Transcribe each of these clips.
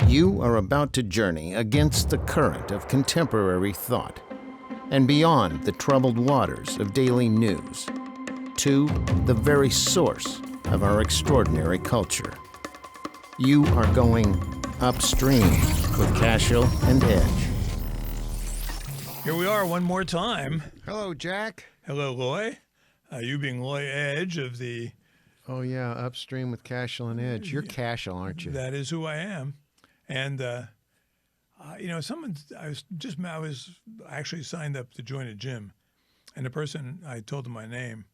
You are about to journey against the current of contemporary thought and beyond the troubled waters of daily news to the very source of our extraordinary culture. You are going upstream with Cashel and Edge. Here we are one more time. Hello, Jack. Hello, Loy. You being Loy Edge of the... Oh, yeah, Upstream with Cashel and Edge. You're Cashel, aren't you? That is who I am. And, I was actually signed up to join a gym. And the person, I told them my name,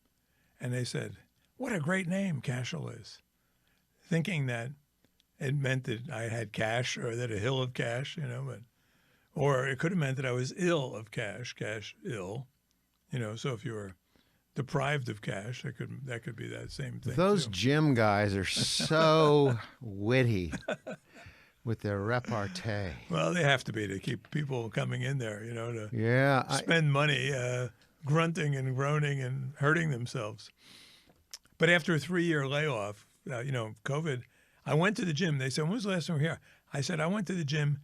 and they said, "What a great name Cashel is." Thinking that it meant that I had cash or that a hill of cash, or it could have meant that I was ill of cash ill, so if you were deprived of cash, that could be that same thing. Those too. gym guys are so witty with their repartee. Well, they have to be to keep people coming in there, to spend money grunting and groaning and hurting themselves. But after a 3-year layoff, COVID, I went to the gym. They said, "When was the last time you were here?" I said, "I went to the gym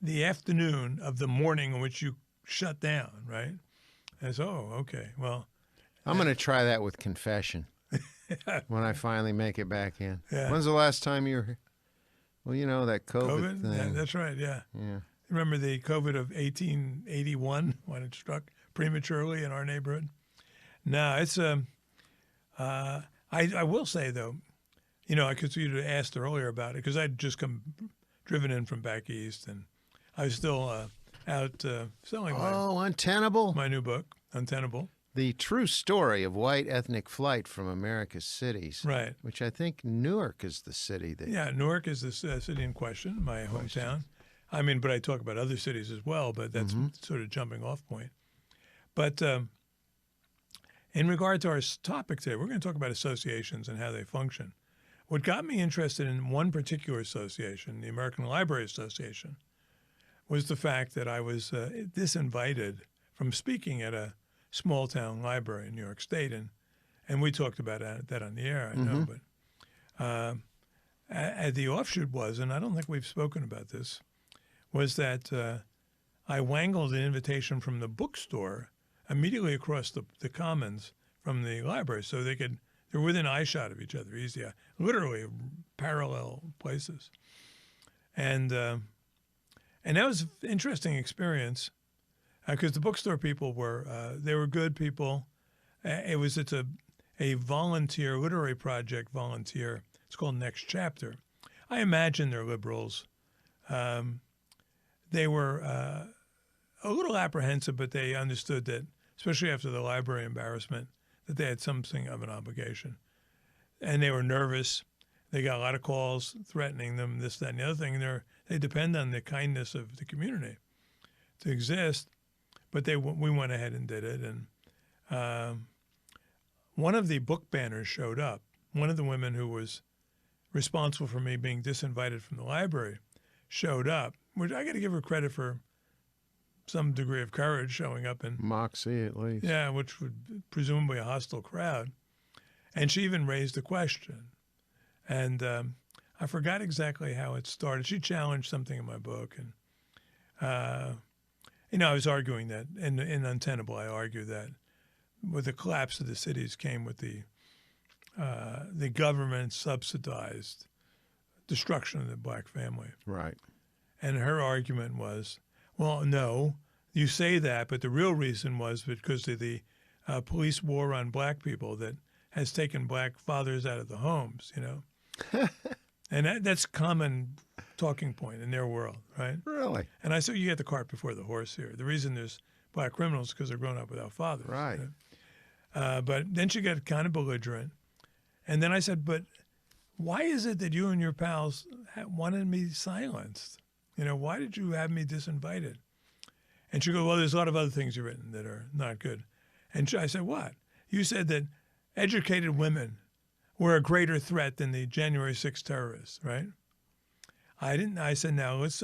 the afternoon of the morning in which you shut down," right? I said, "Oh, okay. Well, I'm going to try that with confession when I finally make it back in." Yeah. When's the last time you were here? Well, that COVID thing. Yeah, that's right, yeah. Yeah. Remember the COVID of 1881 when it struck prematurely in our neighborhood? No, it's I will say, though, because you asked earlier about it, because I'd just driven in from back east, and I was still out selling Untenable. my new book, Untenable. The true story of white ethnic flight from America's cities. Right. Which I think Newark is the city that... Yeah, Newark is the city in question, my hometown. I mean, but I talk about other cities as well, but that's sort of jumping off point. But in regard to our topic today, we're going to talk about associations and how they function. What got me interested in one particular association, the American Library Association, was the fact that I was disinvited from speaking at a small town library in New York State, and we talked about that on the air, I know, but the offshoot was, and I don't think we've spoken about this, was that I wangled an invitation from the bookstore immediately across the commons from the library, so they're within eyeshot of each other, easy, literally parallel places, and that was an interesting experience. Because the bookstore people they were good people. It's a volunteer, literary project volunteer. It's called Next Chapter. I imagine they're liberals. They were a little apprehensive, but they understood that, especially after the library embarrassment, that they had something of an obligation. And they were nervous. They got a lot of calls threatening them, this, that, and the other thing. They depend on the kindness of the community to exist. But we went ahead and did it, and one of the book banners showed up. One of the women who was responsible for me being disinvited from the library showed up, which I got to give her credit for some degree of courage showing up in Moxie, at least. Yeah, which would presumably a hostile crowd, and she even raised a question, and I forgot exactly how it started. She challenged something in my book, and. I was arguing that in Untenable, I argue that with the collapse of the cities came with the government subsidized destruction of the black family. Right. And her argument was, well, no, you say that, but the real reason was because of the police war on black people that has taken black fathers out of the homes, And that's common talking point in their world, right? Really? And I said, you get the cart before the horse here. The reason there's black criminals is because they're grown up without fathers. Right. But then she got kind of belligerent. And then I said, but why is it that you and your pals wanted me silenced? Why did you have me disinvited? And she goes, well, there's a lot of other things you've written that are not good. And I said, what? You said that educated women were a greater threat than the January 6th terrorists, right? I didn't. I said, now let's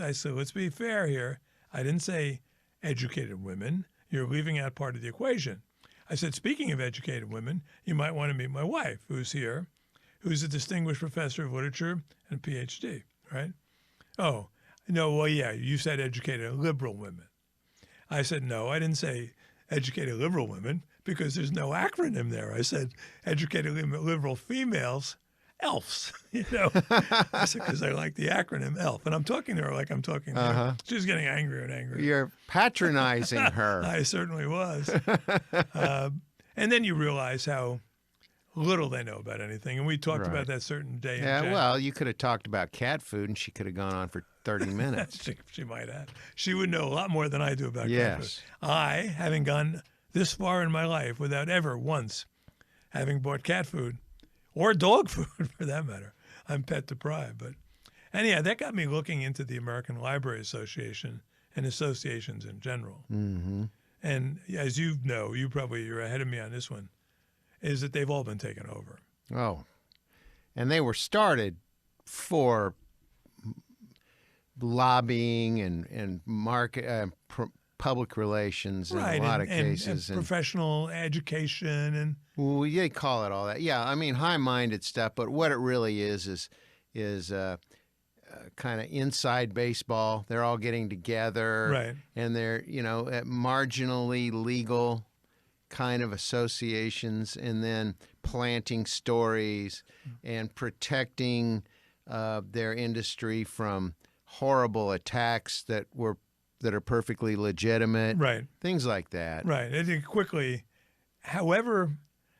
be fair here. I didn't say educated women. You're leaving out part of the equation. I said, speaking of educated women, you might want to meet my wife, who's here, who's a distinguished professor of literature and a PhD, right? Oh, No, well, yeah, you said educated liberal women. I said, no, I didn't say educated liberal women because there's no acronym there. I said educated liberal females, ELFs, you know. I said, because I like the acronym ELF. And I'm talking to her like I'm talking to you. She's getting angrier and angrier. You're patronizing her. I certainly was. And then you realize how little they know about anything. And we talked about that certain day in January. Well, you could have talked about cat food and she could have gone on for 30 minutes. She might have. She would know a lot more than I do about cat food. Yes. I, having gone this far in my life without ever once having bought cat food or dog food for that matter, I'm pet deprived. But anyhow, that got me looking into the American Library Association and associations in general. Mm-hmm. And as you know, you're ahead of me on this one, is that they've all been taken over. Oh, and they were started for lobbying and market public relations in a lot of cases. And professional education and well, they call it all that. Yeah, I mean high-minded stuff, but what it really is kind of inside baseball. They're all getting together, right? And they're at marginally legal kind of associations, and then planting stories and protecting their industry from horrible attacks that are perfectly legitimate, right? Things like that, right? And quickly, however,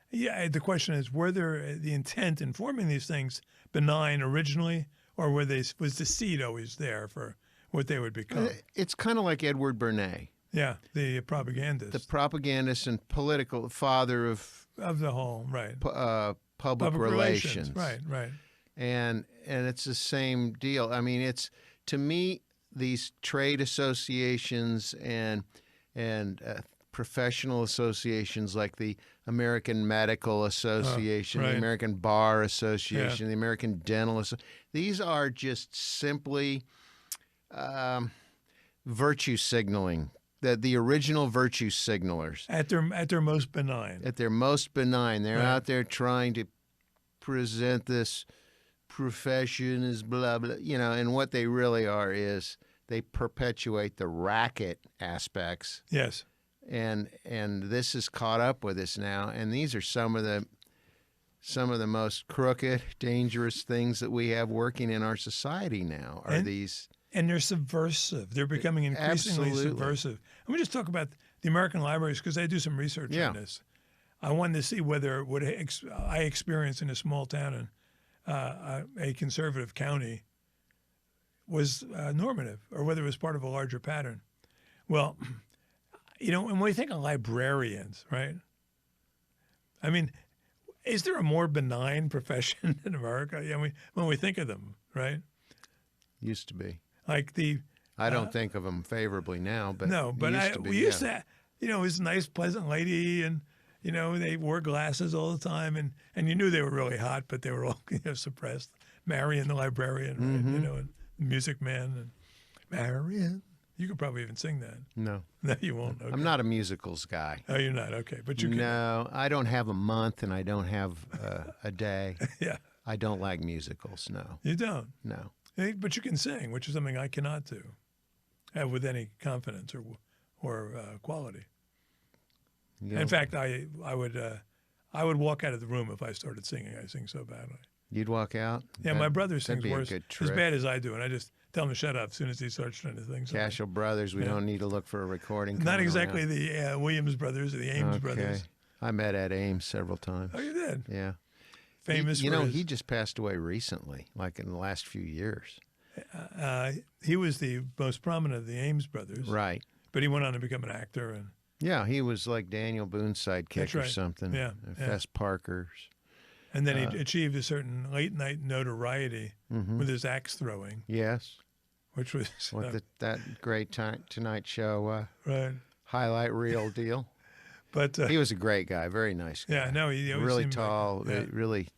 yeah. The question is, were there the intent in forming these things benign originally, or was the seed always there for what they would become? It's kind of like Edward Bernays. Yeah, the propagandist. The propagandist and political father of the whole, right. Public relations. Right. And it's the same deal. I mean, it's, to me, these trade associations and professional associations like the American Medical Association, right. the American Bar Association, the American Dental Association, these are just simply virtue signaling. The original virtue signalers. At their most benign. At their most benign. They're right. out there trying to present this profession as blah, blah, and what they really are is they perpetuate the racket aspects. Yes. And this is caught up with us now, and these are some of the most crooked, dangerous things that we have working in our society now are these. And they're subversive. They're becoming increasingly subversive. Let me just talk about the American libraries because I do some research on this. I wanted to see whether what I experienced in a small town in a conservative county was normative or whether it was part of a larger pattern. Well, when we think of librarians, right? I mean, is there a more benign profession in America? I mean, when we think of them, right? Used to be. Like I don't think of them favorably now, but no, but we used to, it was a nice, pleasant lady, and they wore glasses all the time, and you knew they were really hot, but they were all suppressed. Marion the librarian, right? And Music Man, and Marion. You could probably even sing that. No, you won't. Okay. I'm not a musicals guy. Oh, you're not. Okay, but you can. No, I don't have a month, and I don't have a day. Yeah, I don't like musicals. No, you don't. No. But you can sing, which is something I cannot do with any confidence or quality. In fact, I would walk out of the room if I started singing. I sing so badly. You'd walk out? Yeah, my brother sings worse, as bad as I do, and I just tell him to shut up as soon as he starts trying to sing. Cashel Brothers, we don't need to look for a recording. Not exactly the Williams brothers or the Ames brothers. I met Ed Ames several times. Oh, you did? Yeah. Famous he just passed away recently, like in the last few years. He was the most prominent of the Ames brothers. Right. But he went on to become an actor. And yeah, he was like Daniel Boone's sidekick or something. Yeah. Fess Parker's. And then he achieved a certain late-night notoriety with his axe throwing. Yes. Which was... With that great Tonight Show right. highlight reel deal. But he was a great guy, very nice guy. Yeah, no, he always really seemed tall, like, really.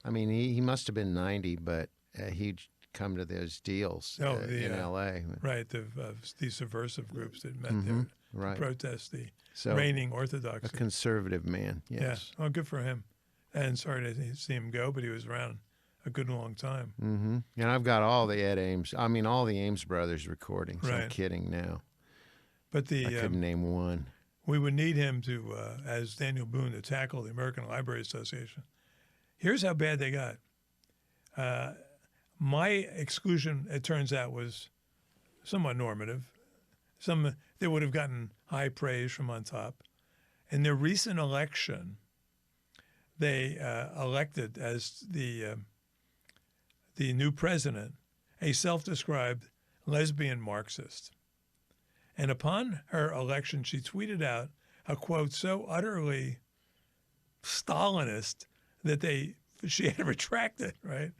I mean, he must have been 90, but he'd come to those deals in L.A. Right, these subversive groups that met there to protest the reigning orthodoxy. A conservative man, yes. Yeah, well, good for him. And sorry to see him go, but he was around a good long time. Mm-hmm. And I've got all the all the Ames brothers recordings. Right. I'm kidding now. But I couldn't name one. we would need him to, as Daniel Boone, to tackle the American Library Association. Here's how bad they got. My exclusion, it turns out, was somewhat normative. They would have gotten high praise from on top. In their recent election, they elected as the new president a self-described lesbian Marxist. And upon her election, she tweeted out a quote so utterly Stalinist that she had to retract it, right?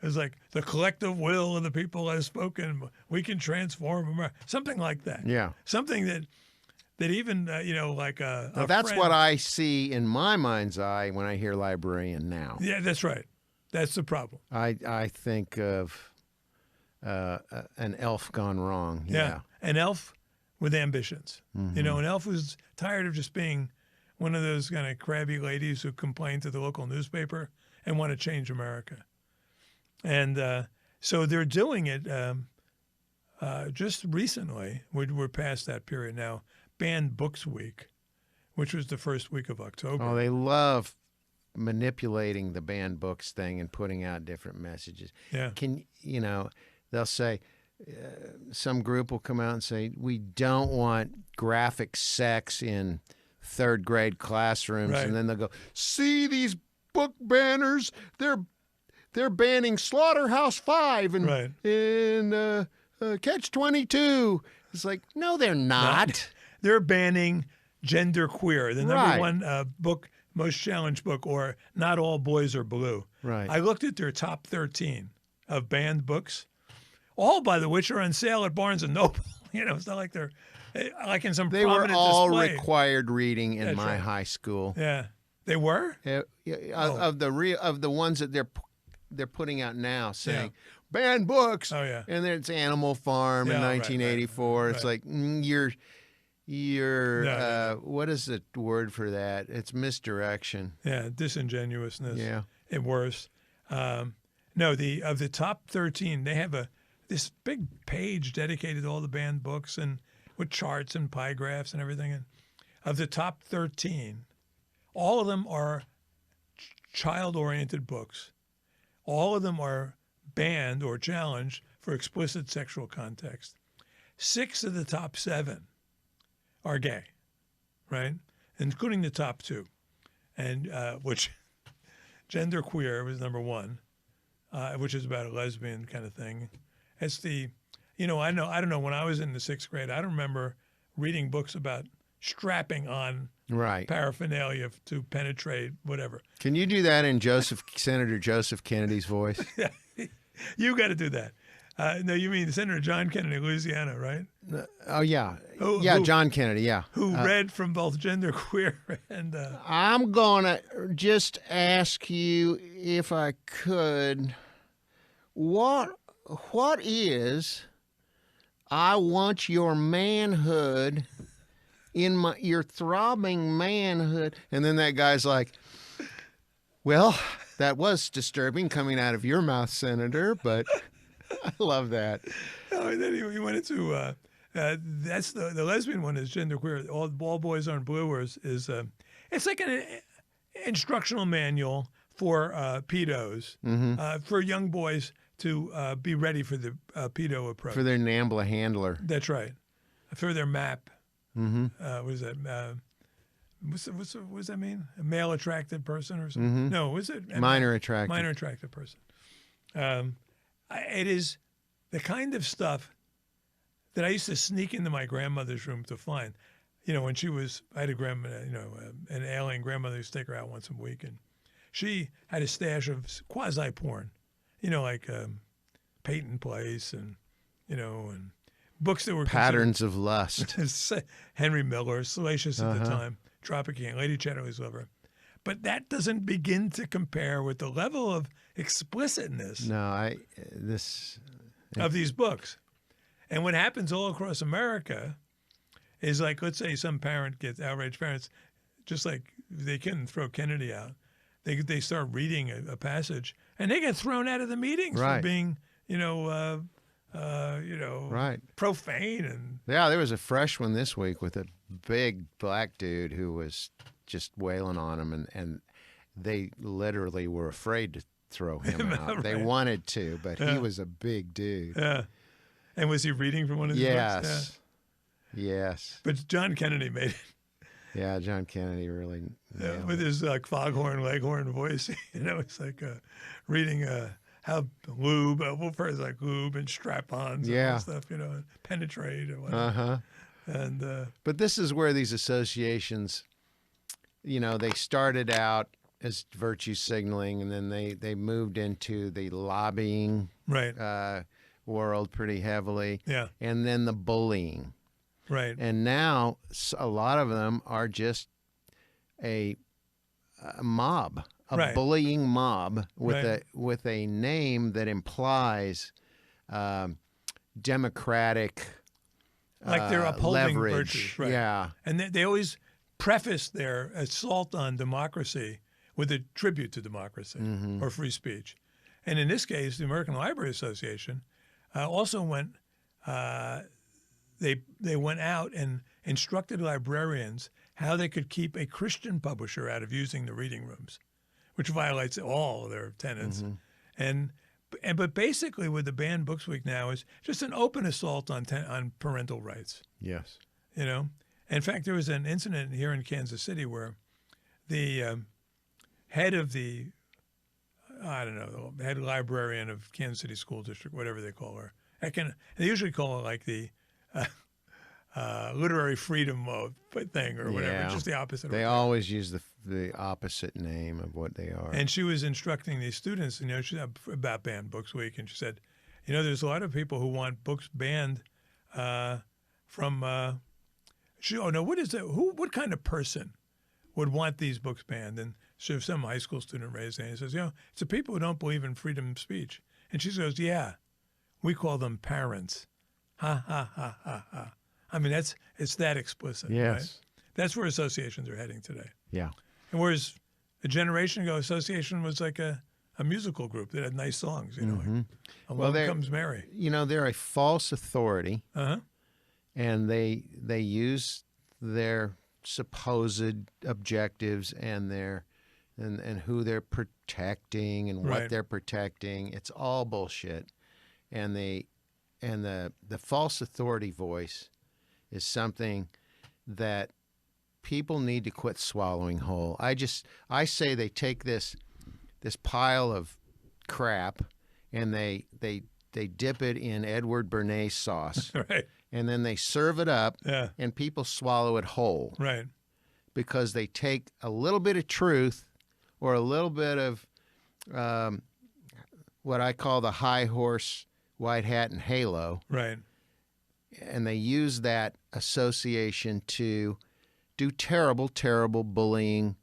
It was like, the collective will of the people has spoken. We can transform America. Something like that. Yeah. Something that even, like a that's friend, what I see in my mind's eye when I hear librarian now. Yeah, that's right. That's the problem. I think of an elf gone wrong. Yeah. An elf with ambitions. Mm-hmm. An elf who's tired of just being one of those kind of crabby ladies who complain to the local newspaper and want to change America. And so they're doing it just recently. We're past that period now. Banned Books Week, which was the first week of October. Oh, they love manipulating the banned books thing and putting out different messages. Yeah. They'll say, some group will come out and say, we don't want graphic sex in third grade classrooms. Right. And then they'll go, see these book banners? They're banning Slaughterhouse-5 and Right. Catch-22. It's like, no, they're not. They're banning Genderqueer, the number Right. one book, most challenged book, or Not All Boys Are Blue. Right. I looked at their top 13 of banned books, all by the which are on sale at Barnes and Noble. It's not like they're like in some They were prominent all display. required reading in That's my right. high school. Yeah, they were. Of the ones that they're putting out now, saying banned books. Oh yeah. And then it's Animal Farm in Yeah, right, 1984. right. It's like what is the word for that? It's misdirection. Yeah, disingenuousness. Yeah. At worst. No, of the top 13, they have this big page dedicated to all the banned books and with charts and pie graphs and everything. And of the top 13, all of them are child-oriented books. All of them are banned or challenged for explicit sexual context. 6 of the top 7 are gay, right? Including the top 2, and which Genderqueer was number 1, which is about a lesbian kind of thing. It's I don't know, when I was in the 6th grade, I don't remember reading books about strapping on Right. paraphernalia to penetrate whatever. Can you do that in Senator Joseph Kennedy's voice? You got to do that. No, you mean Senator John Kennedy, Louisiana, right? Oh, yeah. Who- John Kennedy, yeah. Who read from both Genderqueer and... I'm going to just ask you, if I could, what is I want your manhood in your throbbing manhood? And then that guy's like, well, that was disturbing coming out of your mouth, Senator, but I love that. Oh, and then he went into... that's the lesbian one is Genderqueer. All boys aren't blue is it's like an instructional manual for pedos, for young boys to be ready for the pedo approach. For their NAMBLA handler. That's right. For their MAP. What is that? What's that mean? A male attracted person or something? No, was it? Minor attracted. Minor attracted person. It is the kind of stuff that I used to sneak into my grandmother's room to find. When I had a grandmother, an alien grandmother who used to take her out once a week, and she had a stash of quasi-porn, like Peyton Place and books that were Patterns of Lust. Henry Miller, Salacious at the time, Tropic King, Lady Chatterley's Lover. But that doesn't begin to compare with the level of explicitness of these books. And what happens all across America is, like, let's say some parent gets outraged parents, just like they couldn't throw Kennedy out. they start reading a passage, and they get thrown out of the meetings Right. for being, Right. profane and Yeah, there was a fresh one this week with a big black dude who was just wailing on him, and they literally were afraid to throw him out. Right. They wanted to, but he Yeah. was a big dude. yeah. And was he reading from one of these books? Yeah. Yes. Yes. But John Kennedy made it. Yeah, John Kennedy really nailed With it. his foghorn leghorn voice, it's like reading how lube, well, first like lube and strap-ons and all Yeah. that stuff, and penetrate and whatever. Uh-huh. And But this is where these associations, they started out as virtue signaling, and then they moved into the lobbying right, world pretty heavily, yeah, and then the bullying. right, And now a lot of them are just a mob, a Right. bullying mob with Right. a name that implies democratic like they're upholding leverage. virtues, right? Yeah. And they always preface their assault on democracy with a tribute to democracy Mm-hmm. or free speech. And in this case, the American Library Association also went. They went out and instructed librarians how they could keep a Christian publisher out of using the reading rooms, which violates all of their tenets. Mm-hmm. But basically, with the banned books week now is just an open assault on parental rights. Yes. In fact, there was an incident here in Kansas City where the head of the head librarian of Kansas City School District, whatever they call her, they usually call her like the literary freedom thing or whatever, Yeah. just the opposite. of They what always use the opposite name of what they are. And she was instructing these students, about banned books week, and she said, there's a lot of people who want books banned from. What kind of person would want these books banned? And so some high school student raised their hand and says, it's the people who don't believe in freedom of speech. And she goes, yeah, we call them parents. Ha ha ha ha ha. I mean, it's that explicit. Yes. Right? That's where associations are heading today. Yeah. And whereas a generation ago, association was like a musical group that had nice songs, like Along Comes Mary. They're a false authority, Uh-huh. and they use their supposed objectives and and who they're protecting and what Right. they're protecting. It's all bullshit. And the false authority voice is something that people need to quit swallowing whole. I say they take this pile of crap and they dip it in Edward Bernays sauce, Right. and then they serve it up, Yeah. and people swallow it whole Right. because they take a little bit of truth or a little bit of what I call the high horse, white hat, and halo, Right. and they use that association to do terrible, terrible bullying,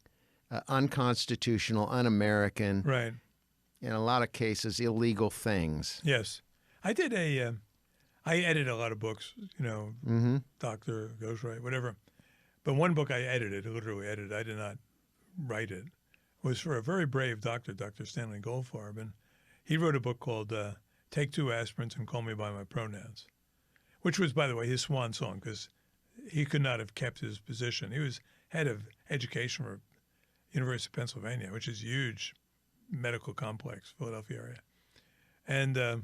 unconstitutional, un-American, Right. in a lot of cases, illegal things. Yes. I did I edited a lot of books, Mm-hmm. Doctor, Ghostwrite, whatever. But one book I literally edited, I did not write it, was for a very brave doctor, Dr. Stanley Goldfarb. And he wrote a book called Take Two Aspirins and Call Me By My Pronouns, which was, by the way, his swan song because he could not have kept his position. He was head of education for University of Pennsylvania, which is a huge medical complex, Philadelphia area. And the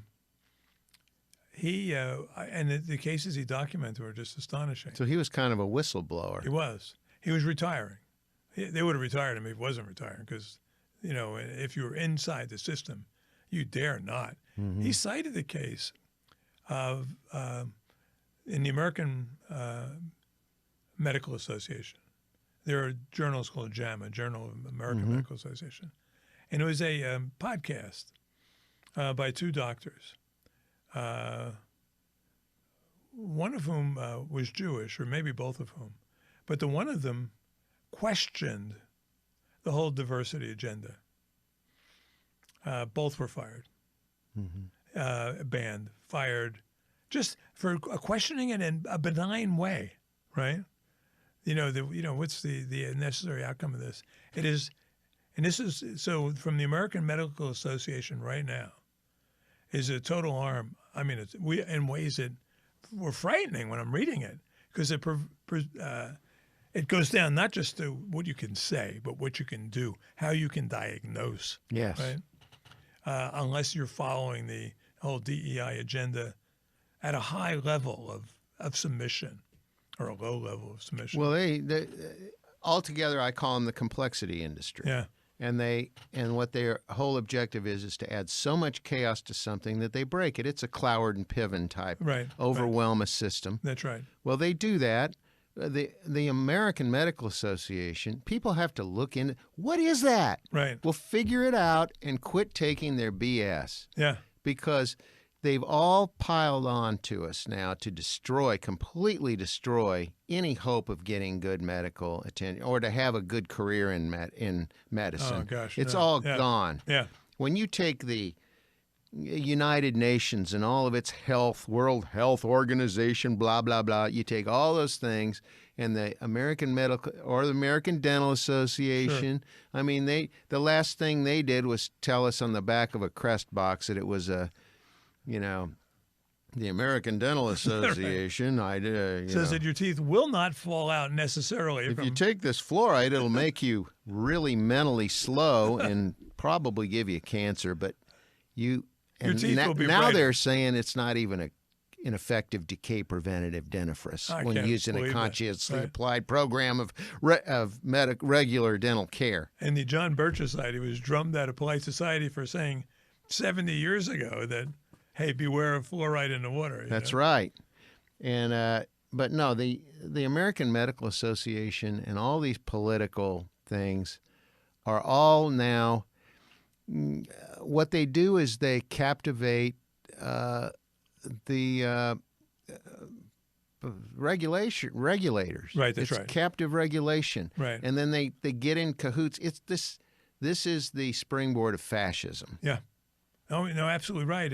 cases he documented were just astonishing. So he was kind of a whistleblower. He was. He was retiring. They would have retired him if he wasn't retiring because, if you were inside the system, you dare not. Mm-hmm. He cited the case of in the American Medical Association. There are journals called JAMA, Journal of American Mm-hmm. Medical Association. And it was a podcast by two doctors, one of whom was Jewish, or maybe both of whom. But the one of them questioned the whole diversity agenda. Both were fired, banned, fired, just for questioning it in a benign way, right? What's the necessary outcome of this? It is And this is so from the American Medical Association right now is a total harm. I mean, it's in ways that were frightening when I'm reading it because it goes down not just to what you can say, but what you can do, how you can diagnose. Yes. Right. Unless you're following the whole DEI agenda at a high level of submission or a low level of submission. Well, they altogether, I call them the complexity industry. Yeah. And what their whole objective is to add so much chaos to something that they break it. It's a Cloward and Piven type, Right. overwhelm a system. That's right. Well, they do that. The American Medical Association, people have to look in. What is that? Right. Well, figure it out and quit taking their BS. Yeah. Because they've all piled on to us now to completely destroy any hope of getting good medical attention or to have a good career in medicine. Oh, gosh. It's no. all Yeah. gone. Yeah. When you take the United Nations and all of its health, World Health Organization, blah, blah, blah, you take all those things and the American Medical or the American Dental Association, Sure. I mean, the last thing they did was tell us on the back of a crest box that it was the American Dental Association. Says that your teeth will not fall out necessarily. If you take this fluoride, it'll make you really mentally slow and probably give you cancer. But your teeth will be now brighter. They're They're saying it's not even an effective decay preventative dentifrice when used in a consciously applied program of regular dental care. And the John Birch Society was drummed out of polite society for saying 70 years ago that, hey, beware of fluoride in the water. That's right. And but no, the American Medical Association and all these political things are all now. What they do is they captivate the regulators. Right, that's it's right. Captive regulation. Right. And then they get in cahoots. This is the springboard of fascism. Yeah. No, absolutely right.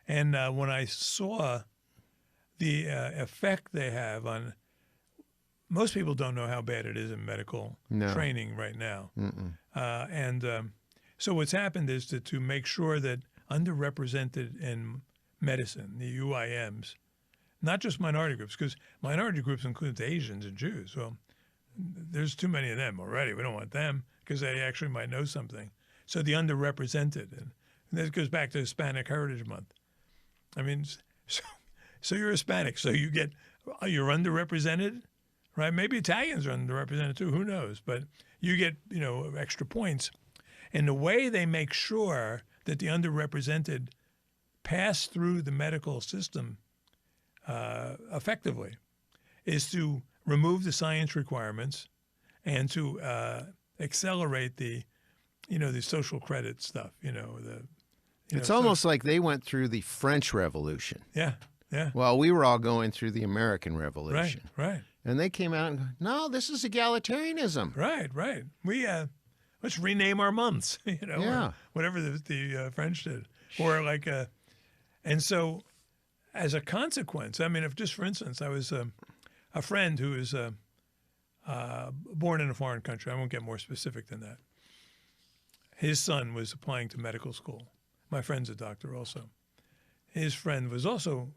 And when I saw the effect they have on most people don't know how bad it is in medical training right now. So what's happened is to make sure that underrepresented in medicine, the UIMs, not just minority groups, because minority groups include Asians and Jews. Well, there's too many of them already. We don't want them because they actually might know something. So the underrepresented, and this goes back to Hispanic Heritage Month. I mean, so you're Hispanic, so you're underrepresented, right? Maybe Italians are underrepresented too. Who knows? But you get extra points. And the way they make sure that the underrepresented pass through the medical system effectively is to remove the science requirements and to accelerate the social credit stuff. It's almost like they went through the French Revolution. Yeah. Well, we were all going through the American Revolution. Right. And they came out and go, no, this is egalitarianism. Right. We let's rename our months, or whatever the French did, or like and so as a consequence, I mean, if just for instance, I was a friend who is born in a foreign country. I won't get more specific than that. His son was applying to medical school. My friend's a doctor also. His son was also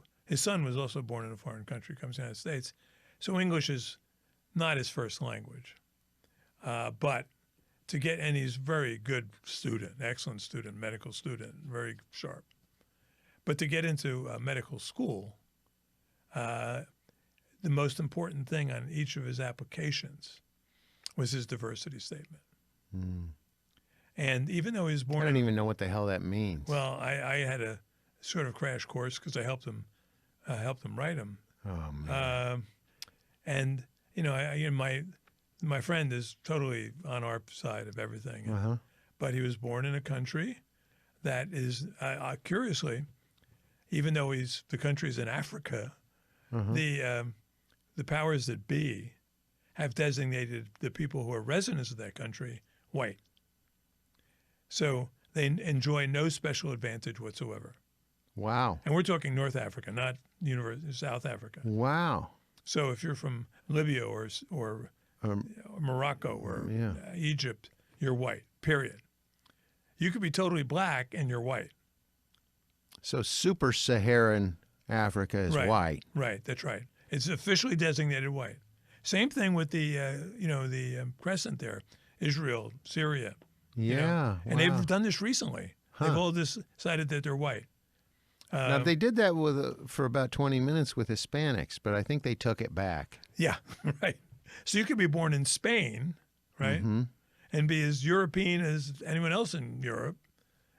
born in a foreign country, comes to the United States. So English is not his first language. But to get, and he's a very good student, excellent student, medical student, very sharp. But to get into medical school, the most important thing on each of his applications was his diversity statement. And even though he was born... I don't even know what the hell that means. Well, I had a sort of crash course because I helped him write them. Oh, man. And, my friend is totally on our side of everything. But he was born in a country that is, curiously, even though the country's in Africa, the powers that be have designated the people who are residents of that country white. So they enjoy no special advantage whatsoever. Wow. And we're talking North Africa, not South Africa. Wow. So if you're from Libya or Morocco or Egypt, you're white, period. You could be totally black and you're white. So super Saharan Africa is Right. white. Right, that's right. It's officially designated white. Same thing with the, the crescent there, Israel, Syria. Yeah. And wow. they've done this recently. They've all decided that they're white. Now, they did that for about 20 minutes with Hispanics, but I think they took it back. Yeah, right. So you could be born in Spain, right, and be as European as anyone else in Europe,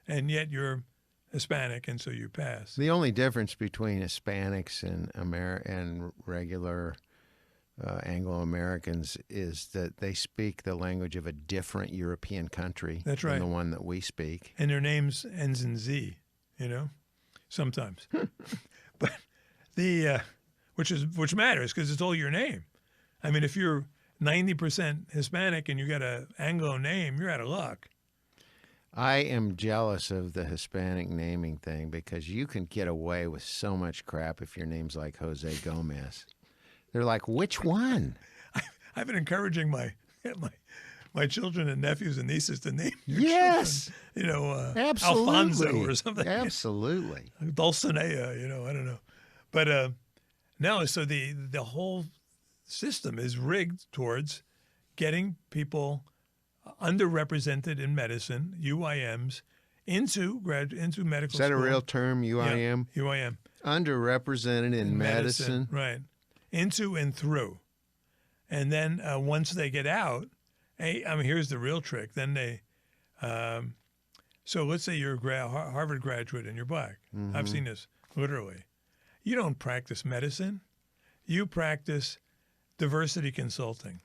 and yet you're Hispanic, and so you pass. The only difference between Hispanics and regular Anglo-Americans is that they speak the language of a different European country That's right. than the one that we speak. And their names ends in Z, sometimes. But which matters because it's all your name. I mean, if you're 90% Hispanic and you got an Anglo name, you're out of luck. I am jealous of the Hispanic naming thing because you can get away with so much crap if your name's like Jose Gomez. They're like, which one? I've been encouraging my children and nephews and nieces to name their Yes. children, Absolutely. Alfonso or something. Absolutely. Dulcinea, I don't know. But no, so the whole system is rigged towards getting people underrepresented in medicine, UIMs, into medical Is that school. a real term, UIM? Yeah, UIM. Underrepresented in medicine. Right. Into and through. And then once they get out, here's the real trick. Then they, so let's say you're a Harvard graduate and you're black. Mm-hmm. I've seen this literally. You don't practice medicine. You practice diversity consulting.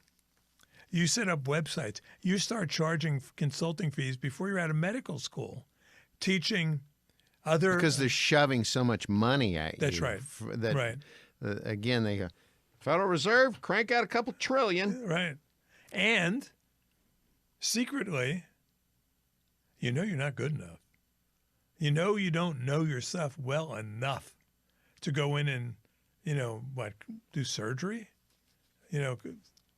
You set up websites. You start charging consulting fees before you're out of medical school, teaching other. Because they're shoving so much money at you. That's right. Right. Again, they go, Federal Reserve, crank out a couple trillion. Right. And secretly, you're not good enough. You don't know your stuff well enough to go in and, do surgery?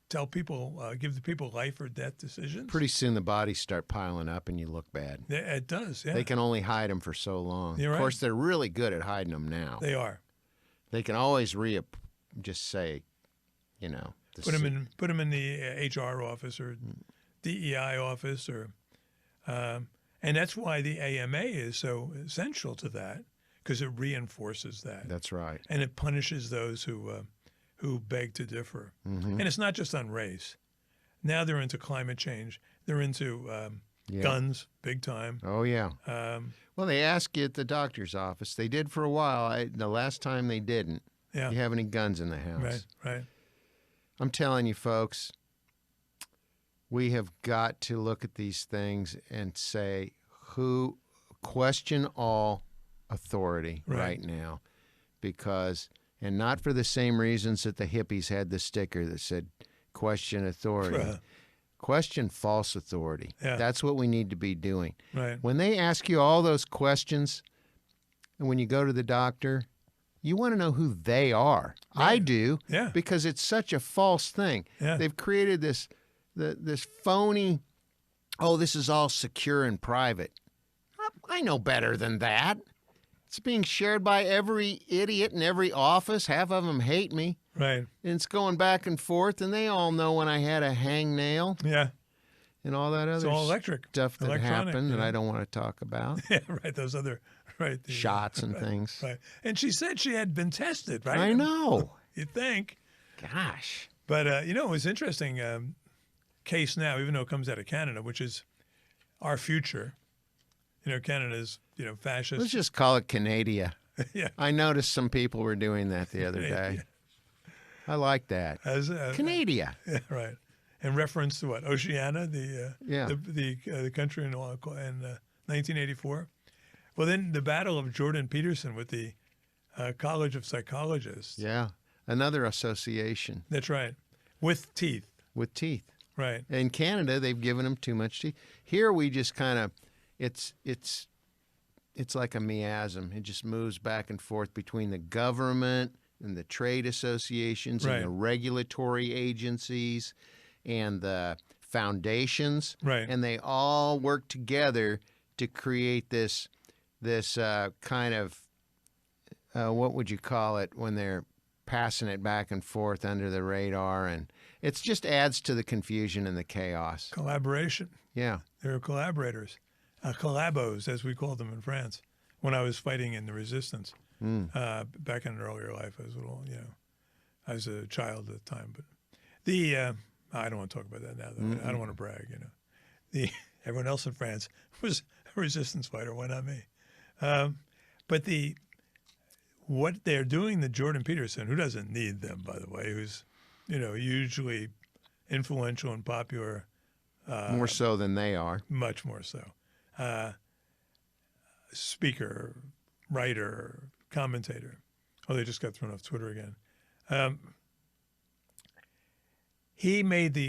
Tell people, give the people life or death decisions? Pretty soon the bodies start piling up and you look bad. It does, yeah. They can only hide them for so long. You're of course, right. they're really good at hiding them now. They are. They can always just say, Put them in the HR office or DEI office, and that's why the AMA is so essential to that, because it reinforces that. That's right. And it punishes those who beg to differ. Mm-hmm. And it's not just on race. Now they're into climate change. They're into guns, big time. Oh, yeah. Well, they ask you at the doctor's office. They did for a while. The last time they didn't. Yeah. Do you have any guns in the house? Right. I'm telling you, folks, we have got to look at these things and say, question all authority right now. Because, and not for the same reasons that the hippies had the sticker that said, question authority. Question false authority. Yeah. That's what we need to be doing. Right. When they ask you all those questions, and when you go to the doctor, you want to know who they are. Right. I do. Yeah. Because it's such a false thing. Yeah. They've created this phony, this is all secure and private. I know better than that. It's being shared by every idiot in every office. Half of them hate me. Right. And it's going back and forth, and they all know when I had a hangnail. Yeah. And all that other all electric. stuff that happened that yeah. I don't want to talk about. Yeah, right. Those other, right. Shots and things. Right. And she said she had been tested, right? I know. You'd think. Gosh. But, it was interesting case now, even though it comes out of Canada, which is our future. Canada's, fascist. Let's just call it Canada. Yeah. I noticed some people were doing that the other day. Yeah. I like that. Canada. Yeah, right. In reference to what? Oceania, the country in 1984. Well, then the battle of Jordan Peterson with the College of Psychologists. Yeah, another association. That's right. With teeth. With teeth. Right. In Canada, they've given them too much teeth. Here, we just kind of, it's like a miasm. It just moves back and forth between the government and the trade associations Right. and the regulatory agencies and the foundations, Right. and they all work together to create this kind of what would you call it when they're passing it back and forth under the radar, and it just adds to the confusion and the chaos. Collaboration. Yeah. They're collaborators, collabos, as we called them in France. When I was fighting in the resistance back in an earlier life, I was a little, I was a child at the time. But I don't want to talk about that now. Though. I don't want to brag. Everyone else in France was a resistance fighter. Why not me? But what they're doing to Jordan Peterson, who doesn't need them, by the way, who's hugely influential and popular. More so than they are. Much more so. Speaker, writer, commentator. Oh, they just got thrown off Twitter again. He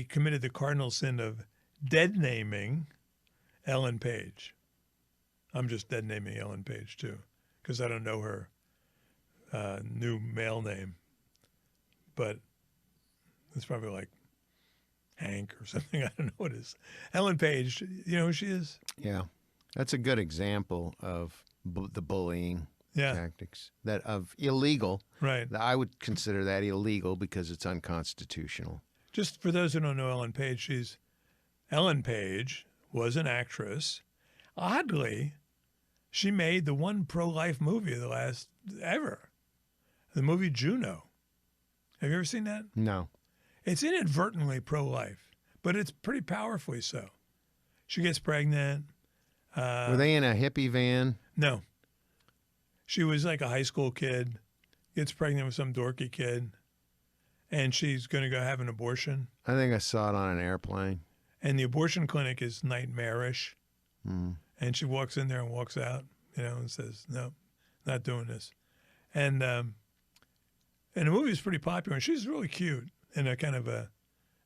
committed the cardinal sin of dead naming Ellen Page. I'm just dead naming Ellen Page too, because I don't know her new male name, but it's probably like Hank or something. I don't know what it is. Ellen Page, you know who she is? Yeah. That's a good example of the bullying tactics of illegal. Right. I would consider that illegal because it's unconstitutional. Just for those who don't know Ellen Page, Ellen Page was an actress. Oddly, she made the one pro-life movie of the last ever, the movie Juno. Have you ever seen that? No. It's inadvertently pro-life, but it's pretty powerfully so. She gets pregnant. Were they in a hippie van? No. She was like a high school kid, gets pregnant with some dorky kid, and she's going to go have an abortion. I think I saw it on an airplane. And the abortion clinic is nightmarish. And she walks in there and walks out, and says, no, not doing this. And the movie is pretty popular, and she's really cute in a kind of a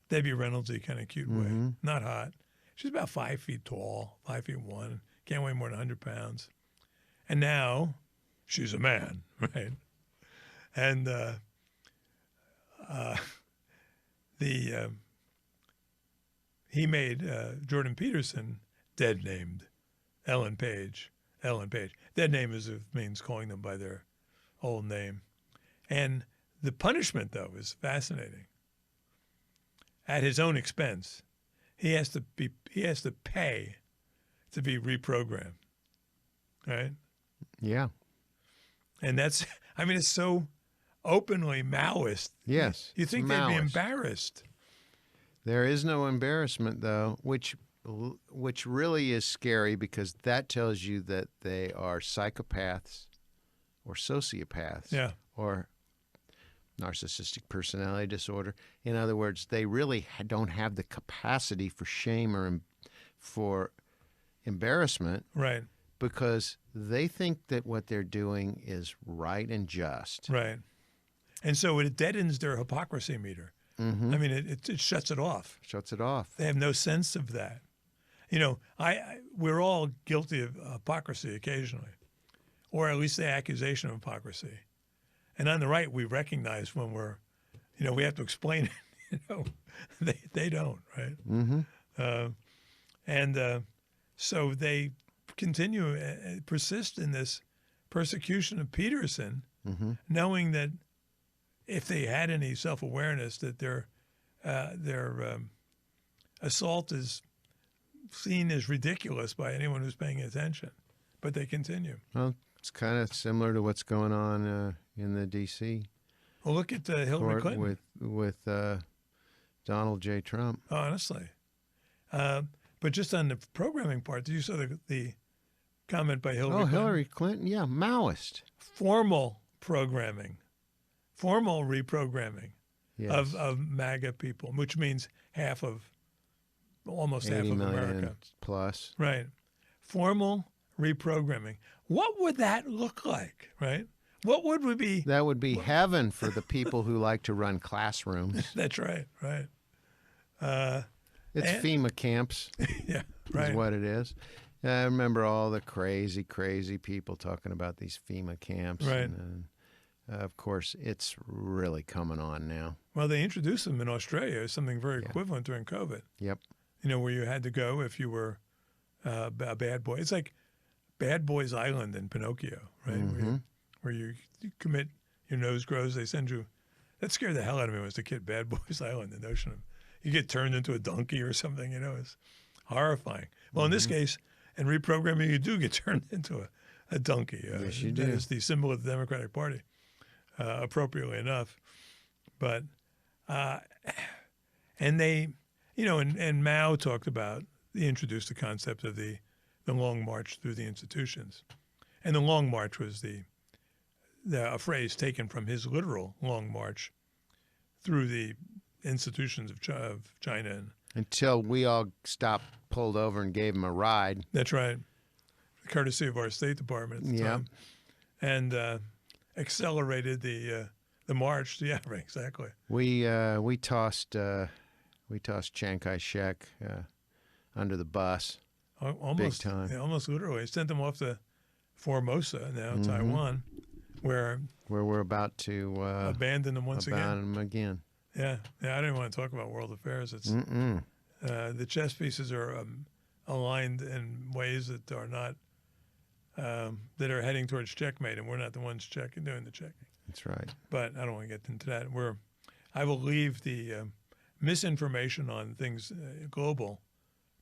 Debbie Reynolds-y kind of cute way. Not hot. She's about 5 feet tall, 5'1", can't weigh more than 100 pounds. And now she's a man, right? And he made Jordan Peterson dead named Ellen Page. Dead name means calling them by their old name. And the punishment, though, is fascinating. At his own expense, he has to pay to be reprogrammed, right? Yeah. And it's so openly Maoist. Yes. You think they'd be embarrassed. There is no embarrassment, though, which really is scary because that tells you that they are psychopaths or sociopaths or narcissistic personality disorder. In other words, they really don't have the capacity for shame or for embarrassment. Right. Because they think that what they're doing is right and just. Right. And so it deadens their hypocrisy meter. I mean, it shuts it off. Shuts it off. They have no sense of that. We're all guilty of hypocrisy occasionally, or at least the accusation of hypocrisy. And on the right, we recognize when we have to explain it. They don't, right? So they continue, persist in this persecution of Peterson, knowing that if they had any self-awareness, that their assault is seen as ridiculous by anyone who's paying attention. But they continue. Well, it's kind of similar to what's going on in the D.C. Well, look at Hillary Clinton with Donald J. Trump. Honestly, but just on the programming part, did you saw the comment by Hillary Clinton? Hillary Clinton, yeah, Maoist. Formal programming, formal reprogramming of MAGA people, which means almost half of America. Plus. Right. Formal reprogramming. What would that look like, right? What would we be? That would be heaven for the people who like to run classrooms. That's right, right. It's FEMA camps. Yeah, right. Is what it is. I remember all the crazy, crazy people talking about these FEMA camps. Right. And, of course, it's really coming on now. Well, they introduced them in Australia as something very equivalent during COVID. Yep. where you had to go if you were a bad boy. It's like Bad Boys Island in Pinocchio, right? Where you commit, your nose grows, they send you. That scared the hell out of me when I was a kid, Bad Boys Island, the notion of you get turned into a donkey or something, it's horrifying. Well, in this case, in reprogramming, you do get turned into a donkey. Yes, you do. That is the symbol of the Democratic Party, appropriately enough. But, and they, and Mao talked about, he introduced the concept of the Long March through the institutions. And the Long March was a phrase taken from his literal Long March through the institutions of China. Until we all stopped, pulled over, and gave him a ride. That's right. Courtesy of our State Department at the time. And accelerated the march. Yeah, right, exactly. We tossed Chiang Kai-shek under the bus. Almost, big time. Yeah, almost literally. Sent them off to Formosa, now Taiwan, where we're about to abandon them once again. Abandon them again. Yeah. I didn't want to talk about world affairs. It's the chess pieces are aligned in ways that are not that are heading towards checkmate, and we're not the ones doing the checking. That's right. But I don't want to get into that. I will leave the misinformation on things global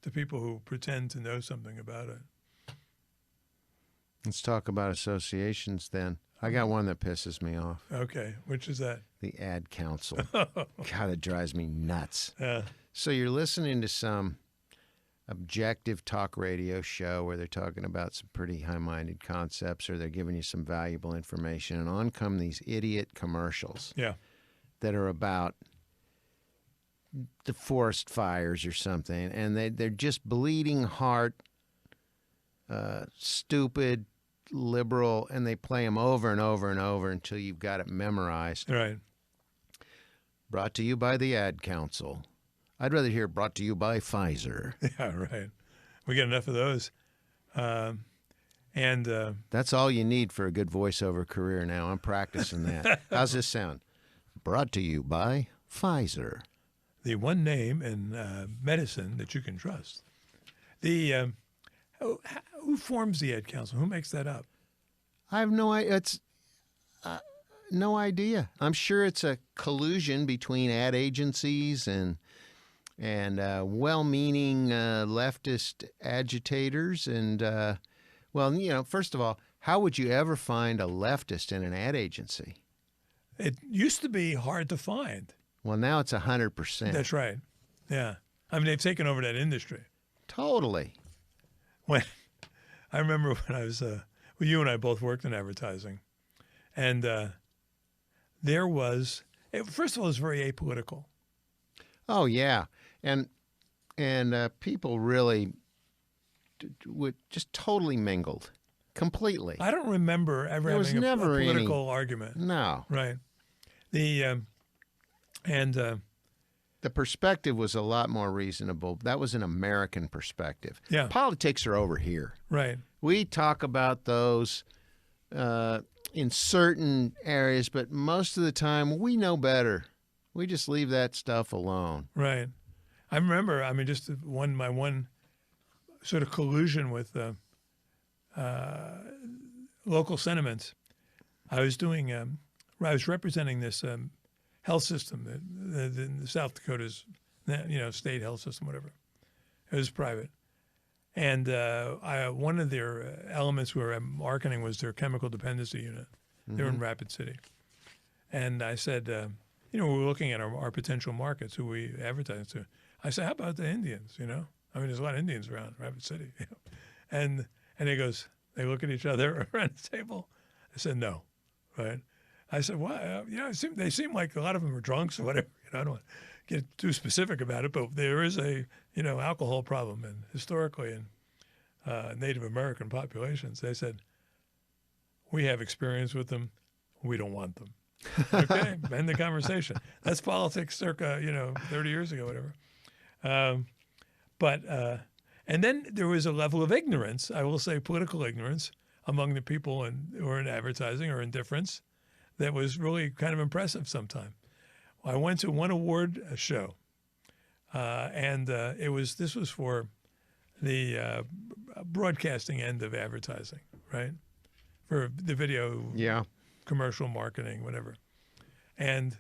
to people who pretend to know something about it. Let's talk about associations then. I got one that pisses me off. Okay, which is that? The Ad Council. God, it drives me nuts. So you're listening to some objective talk radio show where they're talking about some pretty high-minded concepts, or they're giving you some valuable information, and on come these idiot commercials that are about the forest fires or something, and they're just bleeding heart, stupid, liberal, and they play them over and over and over until you've got it memorized. Right. Brought to you by the Ad Council. I'd rather hear brought to you by Pfizer. Yeah, right. We get enough of those. That's all you need for a good voiceover career now. I'm practicing that. How's this sound? Brought to you by Pfizer. The one name in medicine that you can trust. The who forms the Ad Council? Who makes that up? I have no idea. It's no idea. I'm sure it's a collusion between ad agencies and well-meaning leftist agitators. And first of all, how would you ever find a leftist in an ad agency? It used to be hard to find. Well, now it's 100%. That's right. Yeah. I mean, they've taken over that industry. Totally. When I remember when I was, you and I both worked in advertising, and there was, first of all, it was very apolitical. Oh yeah, and people really would just totally mingled, completely. I don't remember ever having a political argument. No. Right. The perspective was a lot more reasonable. That was an American perspective. Yeah. Politics are over here. Right. We talk about those in certain areas, but most of the time we know better. We just leave that stuff alone. Right. I remember, just my one sort of collusion with local sentiments. I was representing this health system, the South Dakota's, state health system, whatever. It was private. And one of their elements we were marketing was their chemical dependency unit. They're in Rapid City. And I said, we were looking at our potential markets, who we advertise to. I said, how about the Indians, there's a lot of Indians around Rapid City. And they look at each other around the table. I said, no, right? I said, well, they seem like a lot of them are drunks or whatever. I don't want to get too specific about it, but there is a, alcohol problem, and historically in Native American populations. They said, we have experience with them. We don't want them. Okay, end the conversation. That's politics circa, 30 years ago, whatever. And then there was a level of ignorance, I will say political ignorance, among the people who are in advertising, or indifference, that was really kind of impressive sometimes. I went to one award show and this was for the broadcasting end of advertising, right? For the video, Yeah. commercial marketing, whatever. And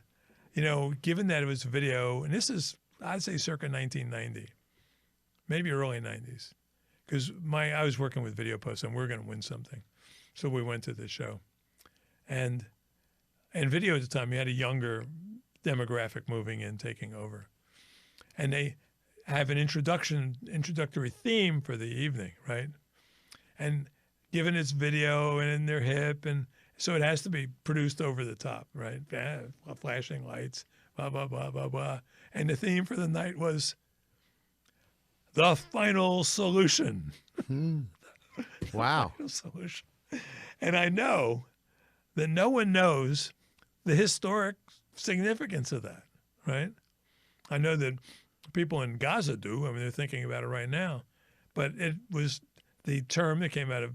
given that it was video, and this is, I'd say, circa 1990, maybe early 90s, because I was working with Video Post and we were going to win something, so we went to the show, and video at the time, you had a younger demographic moving in, taking over, and they have an introductory theme for the evening, right? And given it's video and they're hip, and so it has to be produced over the top, right? Flashing lights, blah, blah, blah, blah, blah. And the theme for the night was the final solution. Wow. Final solution. And I know that no one knows the historic significance of that, right? I know that people in Gaza do. I mean, they're thinking about it right now. But it was the term that came out of,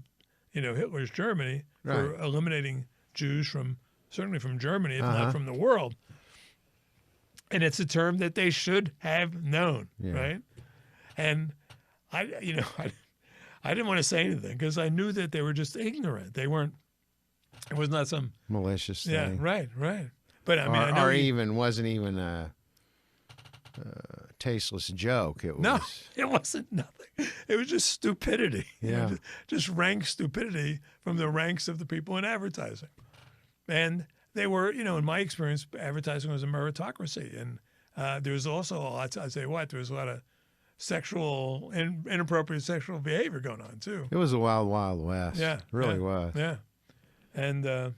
Hitler's Germany for eliminating Jews certainly from Germany, if not from the world. And it's a term that they should have known, right? And I didn't want to say anything because I knew that they were just ignorant. They weren't. It was not some malicious thing. Yeah, right. But I mean, I know wasn't even a tasteless joke. No, it wasn't nothing. It was just stupidity. Yeah. Just rank stupidity from the ranks of the people in advertising. And they were, in my experience, advertising was a meritocracy. And there was also a lot, I'd say there was a lot of sexual, inappropriate sexual behavior going on, too. It was a wild, wild west. Yeah. It really was. Yeah. And I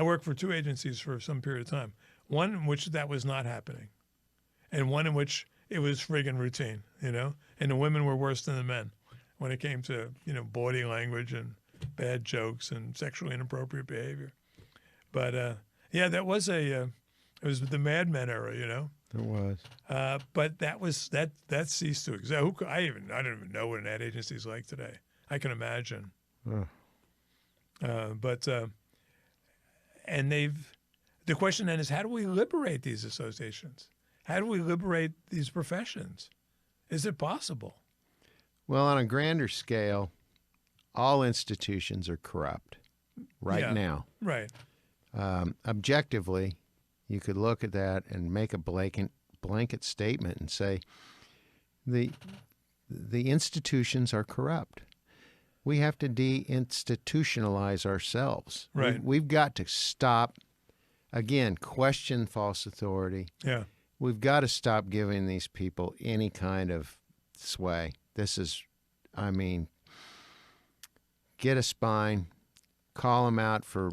worked for two agencies for some period of time. One in which that was not happening, and one in which it was friggin' routine, and the women were worse than the men when it came to, body language and bad jokes and sexually inappropriate behavior. But that was it was the Mad Men era, It was. But that ceased to exist. I don't even know what an ad agency is like today. I can imagine. And the question then is, how do we liberate these associations? How do we liberate these professions? Is it possible? Well, on a grander scale, all institutions are corrupt now. Right. Objectively, you could look at that and make a blanket statement and say the institutions are corrupt. We have to deinstitutionalize ourselves. Right. We've got to stop, again, question false authority. Yeah. We've got to stop giving these people any kind of sway. Get a spine, call them out for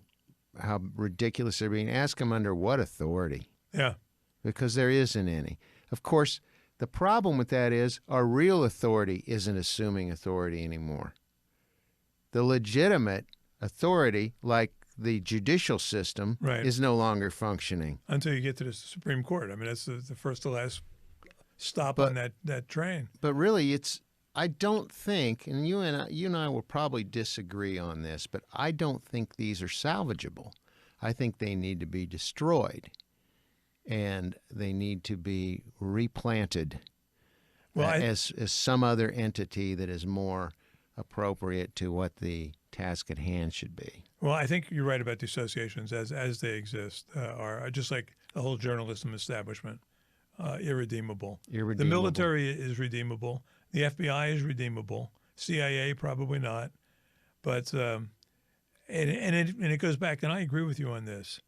how ridiculous they're being, ask them under what authority. Yeah. Because there isn't any. Of course, the problem with that is our real authority isn't assuming authority anymore. The legitimate authority, like the judicial system, is no longer functioning. Until you get to the Supreme Court. I mean, that's the first to last stop on that train. But really, I don't think, and you and I will probably disagree on this, but I don't think these are salvageable. I think they need to be destroyed, and they need to be replanted as some other entity that is more appropriate to what the task at hand should be. Well, I think you're right about the associations as they exist are just like the whole journalism establishment, irredeemable. The military is redeemable. The FBI is redeemable. CIA probably not. But and it goes back, and I agree with you on this.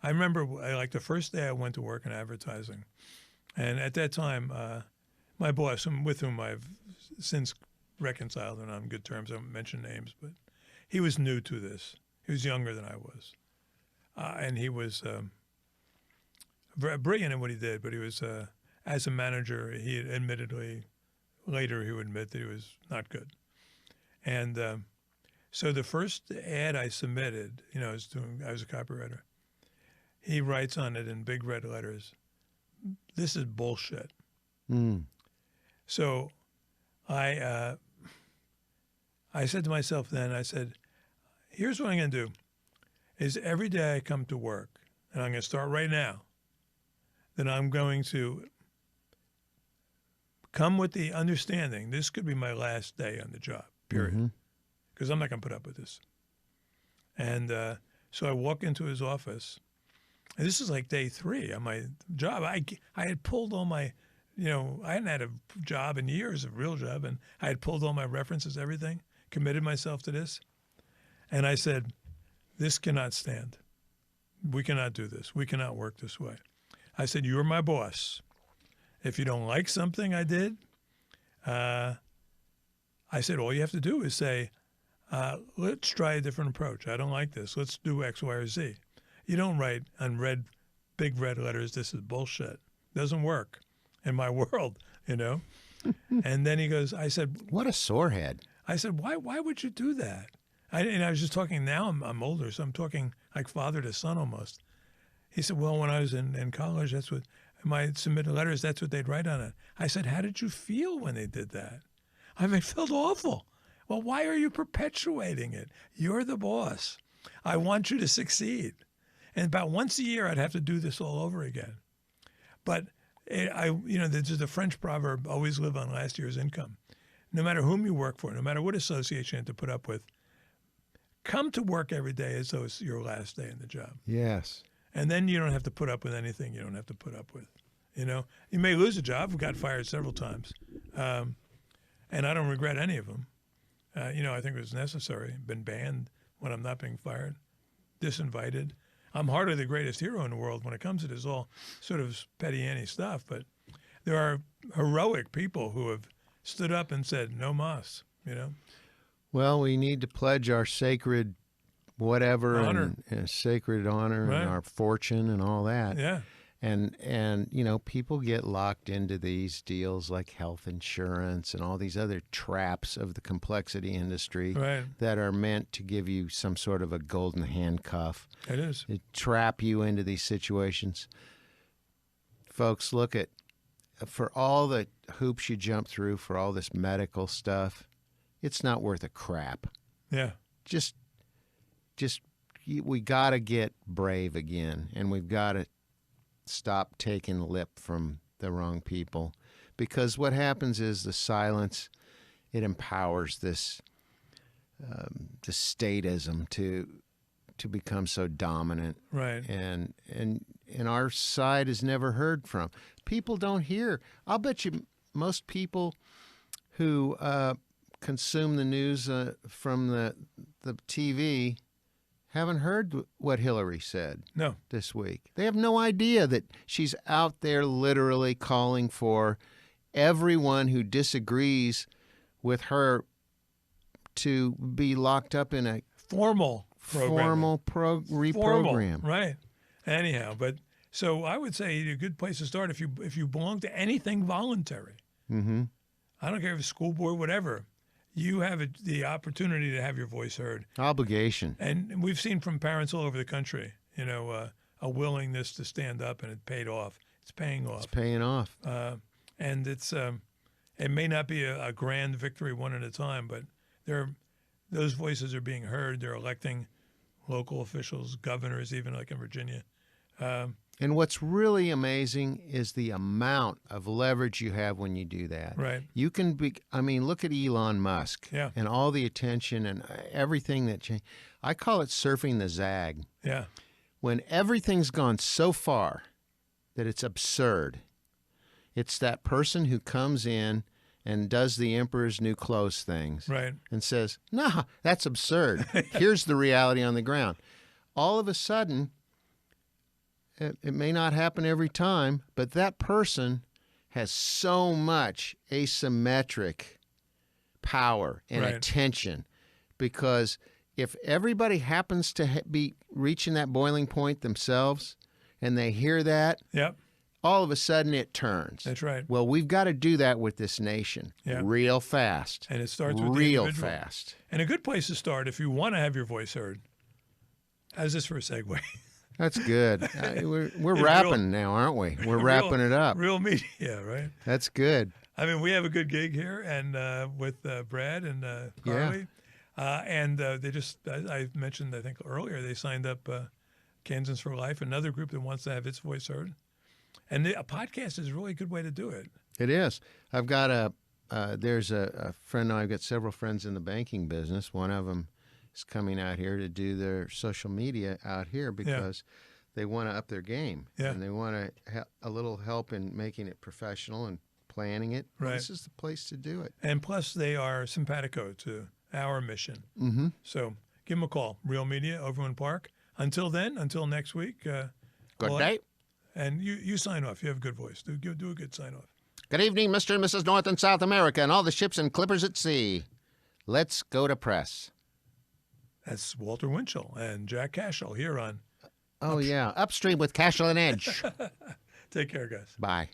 I remember like the first day I went to work in advertising, and at that time, my boss, with whom I've since reconciled and on good terms, I won't mention names, but he was new to this. He was younger than I was, and he was brilliant in what he did. But he was, as a manager, he admittedly later he would admit that he was not good. And so the first ad I submitted, I was a copywriter. He writes on it in big red letters, "This is bullshit." So I said to myself then, I said, here's what I'm going to do, is every day I come to work, and I'm going to start right now, then I'm going to come with the understanding this could be my last day on the job, period. Because I'm not going to put up with this. And so I walk into his office. And this is like day 3 on my job. I had pulled all my, I hadn't had a job in years, a real job, and I had pulled all my references, everything, committed myself to this. And I said, this cannot stand. We cannot do this. We cannot work this way. I said, you're my boss. If you don't like something I did, I said, all you have to do is say, let's try a different approach. I don't like this. Let's do X, Y, or Z. You don't write on big red letters, this is bullshit. Doesn't work in my world, And then he goes, I said, what a sorehead. I said, why would you do that? And I was just talking, now I'm older, so I'm talking like father to son almost. He said, well, when I was in college, that's what, my submitted letters, that's what they'd write on it. I said, how did you feel when they did that? I felt awful. Well, why are you perpetuating it? You're the boss. I want you to succeed. And about once a year, I'd have to do this all over again. But there's the French proverb, always live on last year's income. No matter whom you work for, no matter what association you have to put up with, come to work every day as though it's your last day in the job. Yes. And then you don't have to put up with anything you don't have to put up with. You may lose a job. I've got fired several times. And I don't regret any of them. I think it was necessary. Been banned when I'm not being fired, disinvited. I'm hardly the greatest hero in the world when it comes to this all sort of petty-anty stuff, but there are heroic people who have stood up and said, no mas, Well, we need to pledge our sacred whatever honor. and sacred honor Right. and our fortune and all that. Yeah. And people get locked into these deals like health insurance and all these other traps of the complexity industry Right. that are meant to give you some sort of a golden handcuff. It is. To trap you into these situations. Folks, look at, for all the hoops you jump through, for all this medical stuff, it's not worth a crap. Yeah. We got to get brave again, and we've got to stop taking lip from the wrong people, because what happens is the silence, it empowers this statism to become so dominant. Right. And our side is never heard from. People don't hear. I'll bet you most people who consume the news from the TV haven't heard what Hillary said this week. They have no idea that she's out there literally calling for everyone who disagrees with her to be locked up in a Formal reprogram. Right. Anyhow, but so I would say a good place to start if you belong to anything voluntary. Mm-hmm. I don't care if it's school board, whatever. You have the opportunity to have your voice heard. Obligation. And we've seen from parents all over the country, a willingness to stand up, and it paid off. It's paying off. It's paying off. And it's it may not be a grand victory one at a time, but those voices are being heard. They're electing local officials, governors, even like in Virginia. And what's really amazing is the amount of leverage you have when you do that. Right. You can look at Elon Musk and all the attention and everything that changed. I call it surfing the zag. Yeah. When everything's gone so far that it's absurd, it's that person who comes in and does the emperor's new clothes things. Right. And says, "Nah, that's absurd. Here's the reality on the ground." All of a sudden, it may not happen every time, but that person has so much asymmetric power and attention, because if everybody happens to be reaching that boiling point themselves and they hear that, all of a sudden it turns. That's right. Well, we've got to do that with this nation real fast. And it starts with real the individual. fast. And a good place to start if you want to have your voice heard. How's this for a segue? That's good. We're wrapping now, aren't we? We're wrapping it up. Real media, right? That's good. I mean, we have a good gig here, and with Brad and Carly, and they just I mentioned, I think earlier, they signed up Kansans for Life, another group that wants to have its voice heard, and a podcast is a really good way to do it. It is. I've got there's a friend. I've got several friends in the banking business. One of them is coming out here to do their social media out here because they want to up their game. Yeah. And they want a little help in making it professional and planning it. Right. This is the place to do it. And plus, they are simpatico to our mission. Mm-hmm. So give them a call. Real Media, Overland Park. Until then, until next week. Good day. And you sign off. You have a good voice. Do a good sign off. Good evening, Mr. and Mrs. North and South America and all the ships and clippers at sea. Let's go to press. That's Walter Winchell and Jack Cashel here on Upstream with Cashel and Edge. Take care, guys. Bye.